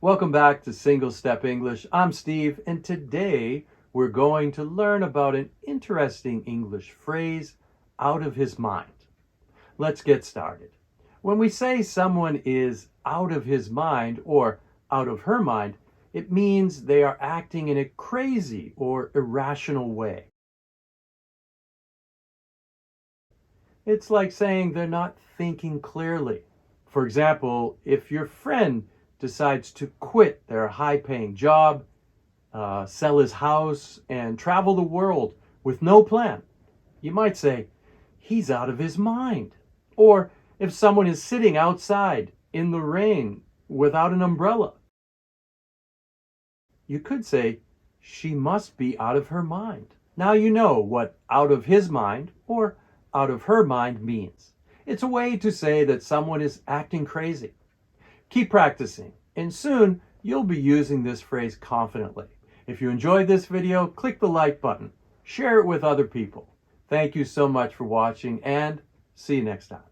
Welcome back to Single Step English. I'm Steve, and today we're going to learn about an interesting English phrase, out of his mind. Let's get started. When we say someone is out of his mind or out of her mind, it means they are acting in a crazy or irrational way. It's like saying they're not thinking clearly. For example, if your friend decides to quit their high-paying job, sell his house, and travel the world with no plan, you might say, he's out of his mind. Or if someone is sitting outside in the rain without an umbrella, you could say, she must be out of her mind. Now you know what out of his mind or out of her mind means. It's a way to say that someone is acting crazy. Keep practicing, and soon you'll be using this phrase confidently. If you enjoyed this video, click the like button. Share it with other people. Thank you so much for watching, and see you next time.